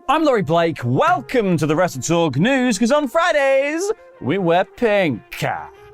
I'm Laurie Blake. Welcome to the WrestleTalk news, because on Fridays, we wear pink.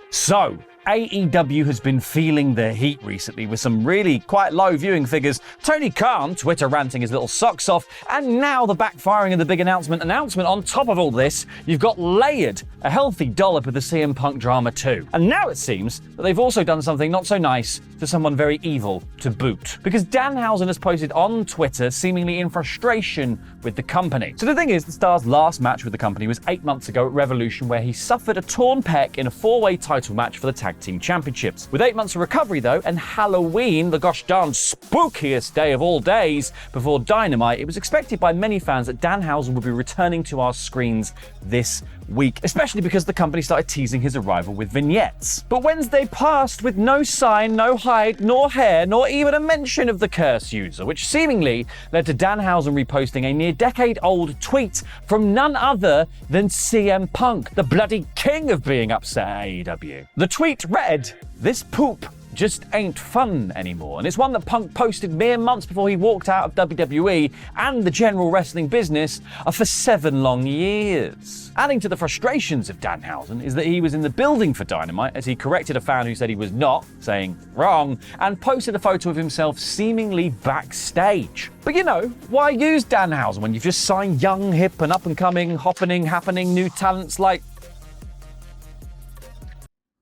So, AEW has been feeling the heat recently with some really quite low viewing figures. Tony Khan, Twitter ranting his little socks off, and now the backfiring of the big announcement. On top of all this, you've got layered a healthy dollop of the CM Punk drama too. And now it seems that they've also done something not so nice to someone very evil to boot. Because Danhausen has posted on Twitter seemingly in frustration with the company. So the thing is, the star's last match with the company was 8 months ago at Revolution, where he suffered a torn pec in a 4-way title match for the Tag Team Championships. With 8 months of recovery though, and Halloween, the gosh darn spookiest day of all days before Dynamite, it was expected by many fans that Danhausen would be returning to our screens this week, especially because the company started teasing his arrival with vignettes. But Wednesday passed with no sign, no hide, nor hair, nor even a mention of the curse user, which seemingly led to Danhausen reposting a near decade-old tweet from none other than CM Punk, the bloody king of being upset at AEW. The tweet read, "This poop just ain't fun anymore," and it's one that Punk posted mere months before he walked out of WWE and the general wrestling business for 7 long years. Adding to the frustrations of Danhausen is that he was in the building for Dynamite as he corrected a fan who said he was not, saying wrong, and posted a photo of himself seemingly backstage. But you know, why use Danhausen when you've just signed young, hip and up-and-coming, happening new talents like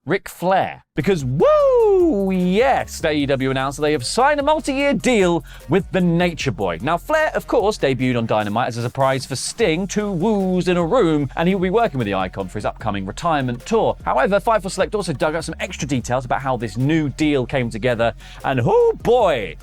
Ric Flair? Because woo, yes, AEW announced that they have signed a multi-year deal with the Nature Boy. Now, Flair, of course, debuted on Dynamite as a surprise for Sting, 2 woos in a room, and he will be working with the Icon for his upcoming retirement tour. However, Fightful Select also dug up some extra details about how this new deal came together, and oh boy,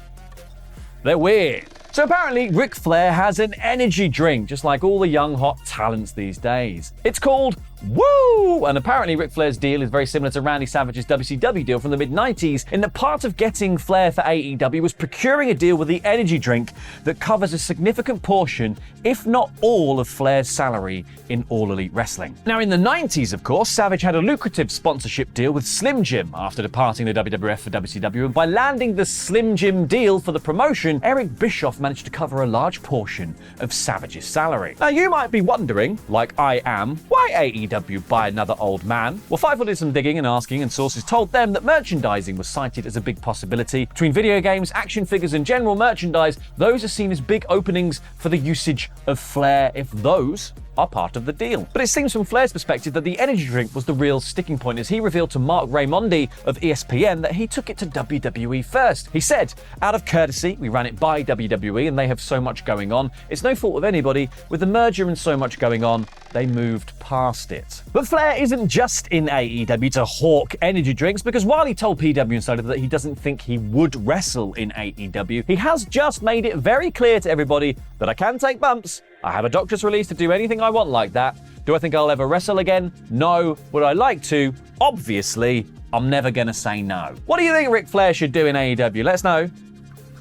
they're weird. So apparently, Ric Flair has an energy drink, just like all the young hot talents these days. It's called Woo! And apparently Ric Flair's deal is very similar to Randy Savage's WCW deal from the mid-90s, in that part of getting Flair for AEW was procuring a deal with the energy drink that covers a significant portion, if not all, of Flair's salary in All Elite Wrestling. Now, in the 90s, of course, Savage had a lucrative sponsorship deal with Slim Jim after departing the WWF for WCW, and by landing the Slim Jim deal for the promotion, Eric Bischoff managed to cover a large portion of Savage's salary. Now, you might be wondering, like I am, why AEW buy another old man? Well, Fightful did some digging and asking, and sources told them that merchandising was cited as a big possibility. Between video games, action figures, and general merchandise, those are seen as big openings for the usage of Flair, if those are part of the deal. But it seems from Flair's perspective that the energy drink was the real sticking point, as he revealed to Mark Raimondi of ESPN that he took it to WWE first. He said, "Out of courtesy, we ran it by WWE and they have so much going on. It's no fault of anybody. With the merger and so much going on, they moved past it." But Flair isn't just in AEW to hawk energy drinks, because while he told PW Insider that he doesn't think he would wrestle in AEW, he has just made it very clear to everybody that I can take bumps. I have a doctor's release to do anything I want like that. Do I think I'll ever wrestle again? No. Would I like to? Obviously, I'm never gonna say no. What do you think Ric Flair should do in AEW? Let us know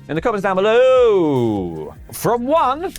in the comments down below. From one,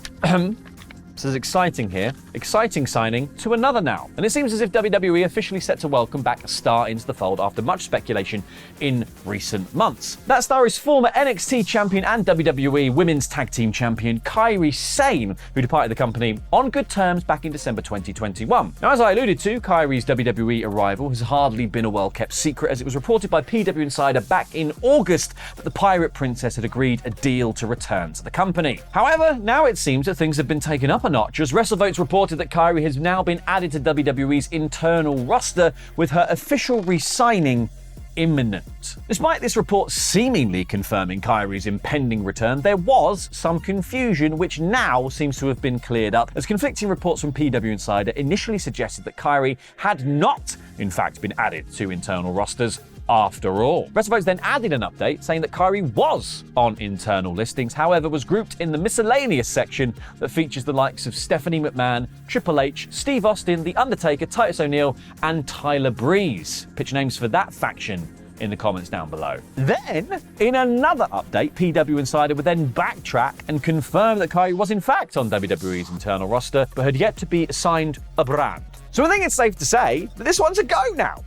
this is exciting here, exciting signing, to another now. And it seems as if WWE officially set to welcome back a star into the fold after much speculation in recent months. That star is former NXT champion and WWE Women's Tag Team champion Kairi Sane, who departed the company on good terms back in December 2021. Now, as I alluded to, Kairi's WWE arrival has hardly been a well-kept secret, as it was reported by PW Insider back in August that the Pirate Princess had agreed a deal to return to the company. However, now it seems that things have been taken up a notch, as WrestleVotes reported that Kairi has now been added to WWE's internal roster, with her official re-signing imminent. Despite this report seemingly confirming Kairi's impending return, there was some confusion which now seems to have been cleared up, as conflicting reports from PW Insider initially suggested that Kairi had not, in fact, been added to internal rosters after all. WrestleVotes then added an update saying that Kairi was on internal listings, however was grouped in the miscellaneous section that features the likes of Stephanie McMahon, Triple H, Steve Austin, The Undertaker, Titus O'Neil, and Tyler Breeze. Pitch names for that faction in the comments down below. Then, in another update, PW Insider would then backtrack and confirm that Kairi was in fact on WWE's internal roster, but had yet to be assigned a brand. So I think it's safe to say that this one's a go now.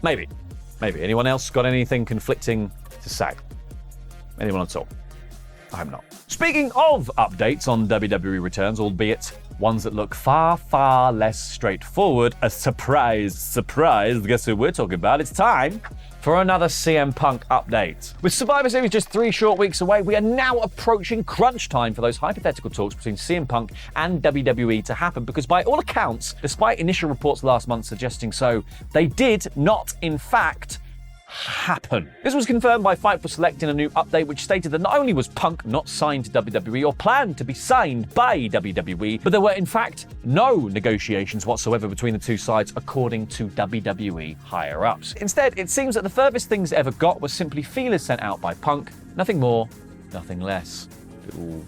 Maybe. Anyone else got anything conflicting to say? Anyone at all? I'm not. Speaking of updates on WWE returns, albeit ones that look far, far less straightforward, a surprise, guess who we're talking about? It's time for another CM Punk update. With Survivor Series just 3 short weeks away, we are now approaching crunch time for those hypothetical talks between CM Punk and WWE to happen, because by all accounts, despite initial reports last month suggesting so, they did not, in fact, happen. This was confirmed by Fightful Select in a new update, which stated that not only was Punk not signed to WWE or planned to be signed by WWE, but there were in fact no negotiations whatsoever between the two sides, according to WWE higher-ups. Instead, it seems that the furthest things ever got was simply feelers sent out by Punk, nothing more, nothing less. Little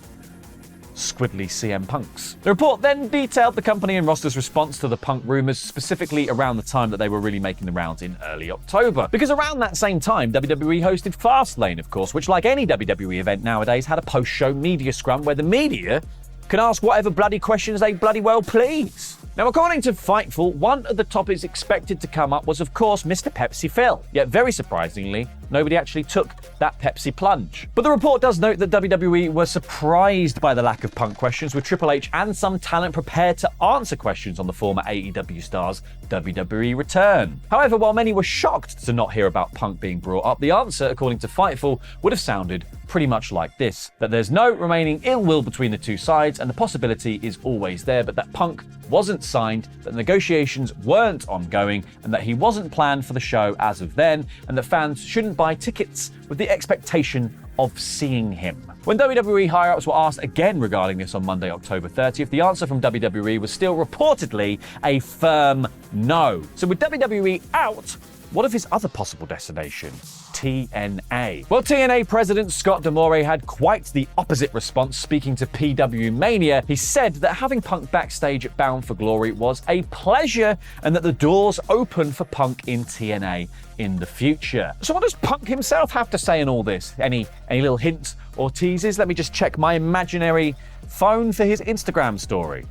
squiddly CM Punks. The report then detailed the company and roster's response to the Punk rumors, specifically around the time that they were really making the rounds in early October. Because around that same time, WWE hosted Fastlane, of course, which, like any WWE event nowadays, had a post-show media scrum where the media can ask whatever bloody questions they bloody well please. Now, according to Fightful, one of the topics expected to come up was, of course, Mr. Pepsi Phil. Yet, very surprisingly, nobody actually took that Pepsi plunge. But the report does note that WWE were surprised by the lack of Punk questions, with Triple H and some talent prepared to answer questions on the former AEW star's WWE return. However, while many were shocked to not hear about Punk being brought up, the answer, according to Fightful, would have sounded pretty much like this: that there's no remaining ill will between the two sides, and the possibility is always there, but that Punk wasn't signed, that negotiations weren't ongoing, and that he wasn't planned for the show as of then, and that fans shouldn't buy tickets with the expectation of seeing him. When WWE higher-ups were asked again regarding this on Monday, October 30th, the answer from WWE was still reportedly a firm no. So with WWE out, what of his other possible destination? TNA. Well, TNA president Scott D'Amore had quite the opposite response. Speaking to PW Mania, he said that having Punk backstage at Bound for Glory was a pleasure and that the doors open for Punk in TNA in the future. So what does Punk himself have to say in all this? Any little hints or teases? Let me just check my imaginary phone for his Instagram story.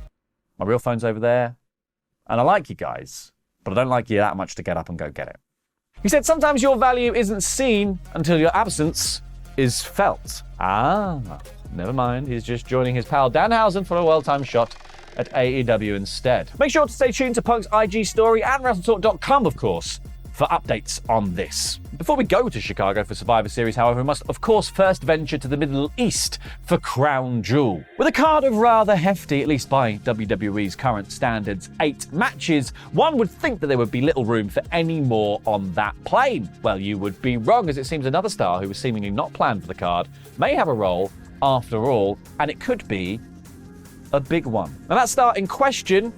My real phone's over there. And I like you guys, but I don't like you that much to get up and go get it. He said, sometimes your value isn't seen until your absence is felt. Never mind. He's just joining his pal Danhausen for a well-timed shot at AEW instead. Make sure to stay tuned to Punk's IG story and WrestleTalk.com, of course, for updates on this. Before we go to Chicago for Survivor Series, however, we must, of course, first venture to the Middle East for Crown Jewel. With a card of rather hefty, at least by WWE's current standards, 8 matches, one would think that there would be little room for any more on that plane. Well, you would be wrong, as it seems another star who was seemingly not planned for the card may have a role after all, and it could be a big one. And that star in question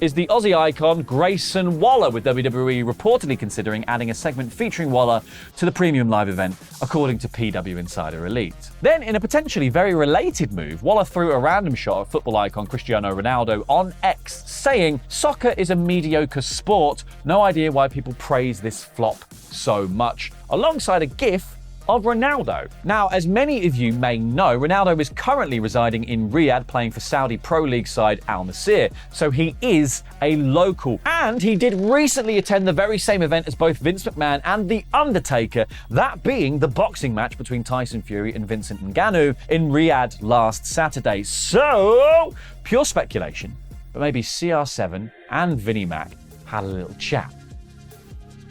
is the Aussie icon Grayson Waller, with WWE reportedly considering adding a segment featuring Waller to the premium live event, according to PW Insider Elite. Then, in a potentially very related move, Waller threw a random shot at football icon Cristiano Ronaldo on X, saying, "Soccer is a mediocre sport. No idea why people praise this flop so much," alongside a GIF of Ronaldo. Now, as many of you may know, Ronaldo is currently residing in Riyadh playing for Saudi Pro League side Al Nassr, so he is a local. And he did recently attend the very same event as both Vince McMahon and The Undertaker, that being the boxing match between Tyson Fury and Vincent Ngannou in Riyadh last Saturday. So, pure speculation, but maybe CR7 and Vinnie Mac had a little chat.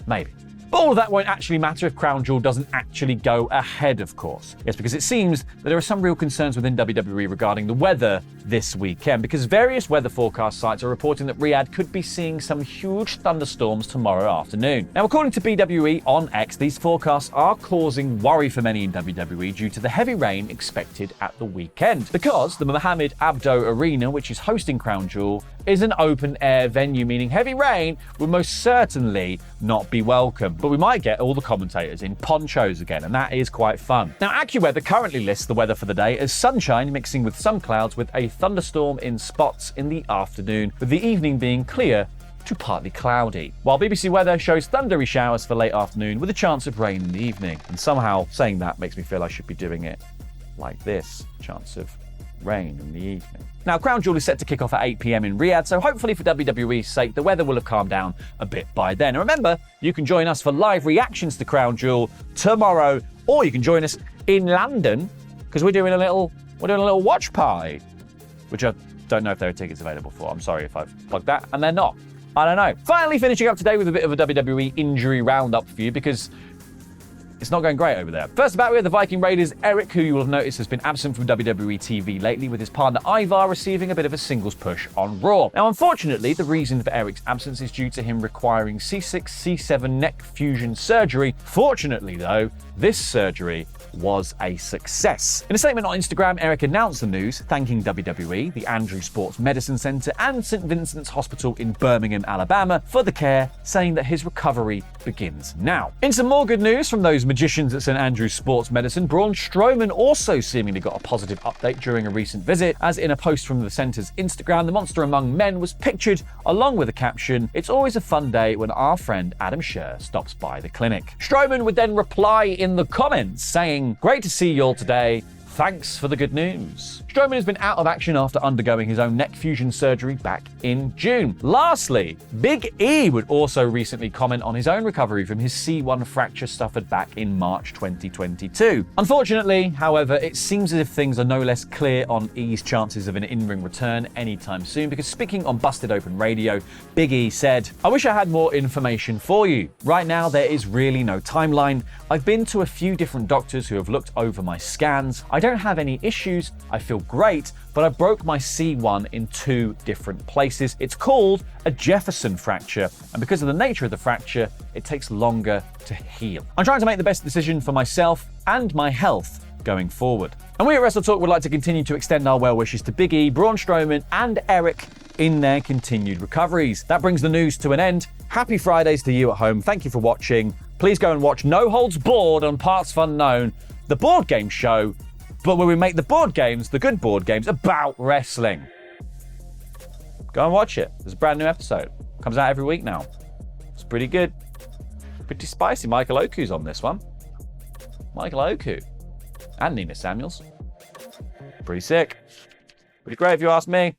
Maybe. But all of that won't actually matter if Crown Jewel doesn't actually go ahead, of course. Yes, because it seems that there are some real concerns within WWE regarding the weather this weekend, because various weather forecast sites are reporting that Riyadh could be seeing some huge thunderstorms tomorrow afternoon. Now, according to BWE on X, these forecasts are causing worry for many in WWE due to the heavy rain expected at the weekend, because the Mohammed Abdo Arena, which is hosting Crown Jewel, is an open-air venue, meaning heavy rain will most certainly not be welcome. But we might get all the commentators in ponchos again, and that is quite fun. Now, AccuWeather currently lists the weather for the day as sunshine mixing with some clouds with a thunderstorm in spots in the afternoon, with the evening being clear to partly cloudy. While BBC Weather shows thundery showers for late afternoon with a chance of rain in the evening. And somehow saying that makes me feel I should be doing it like this. Chance of rain in the evening. Now, Crown Jewel is set to kick off at 8 p.m. in Riyadh, so hopefully for WWE's sake, the weather will have calmed down a bit by then. And remember, you can join us for live reactions to Crown Jewel tomorrow, or you can join us in London, because because we're doing a little watch party, which I don't know if there are tickets available for. I'm sorry if I've plugged that, and they're not. I don't know. Finally finishing up today with a bit of a WWE injury roundup for you, because it's not going great over there. First about, we have the Viking Raiders' Eric, who you will have noticed has been absent from WWE TV lately, with his partner Ivar receiving a bit of a singles push on Raw. Now, unfortunately, the reason for Eric's absence is due to him requiring C6, C7 neck fusion surgery. Fortunately, though, this surgery was a success. In a statement on Instagram, Eric announced the news, thanking WWE, the Andrew Sports Medicine Center, and St. Vincent's Hospital in Birmingham, Alabama, for the care, saying that his recovery begins now. In some more good news from those magicians at St. Andrew's Sports Medicine, Braun Strowman also seemingly got a positive update during a recent visit, as in a post from the center's Instagram, the monster among men was pictured along with a caption, "It's always a fun day when our friend Adam Scherr stops by the clinic." Strowman would then reply in the comments saying, "Great to see you all today. Thanks for the good news." Strowman has been out of action after undergoing his own neck fusion surgery back in June. Lastly, Big E would also recently comment on his own recovery from his C1 fracture suffered back in March 2022. Unfortunately, however, it seems as if things are no less clear on E's chances of an in-ring return anytime soon, because speaking on Busted Open Radio, Big E said, "I wish I had more information for you. Right now, there is really no timeline. I've been to a few different doctors who have looked over my scans. I don't have any issues. I feel great, but I broke my C1 in 2 different places. It's called a Jefferson fracture, and because of the nature of the fracture, it takes longer to heal. I'm trying to make the best decision for myself and my health going forward." And we at WrestleTalk would like to continue to extend our well wishes to Big E, Braun Strowman, and Eric in their continued recoveries. That brings the news to an end. Happy Fridays to you at home. Thank you for watching. Please go and watch No Holds Barred on Parts of Unknown, the board game show, but where we make the board games, the good board games, about wrestling. Go and watch it. There's a brand new episode. Comes out every week now. It's pretty good. Pretty spicy. Michael Oku's on this one. Michael Oku. And Nina Samuels. Pretty sick. Pretty great if you ask me.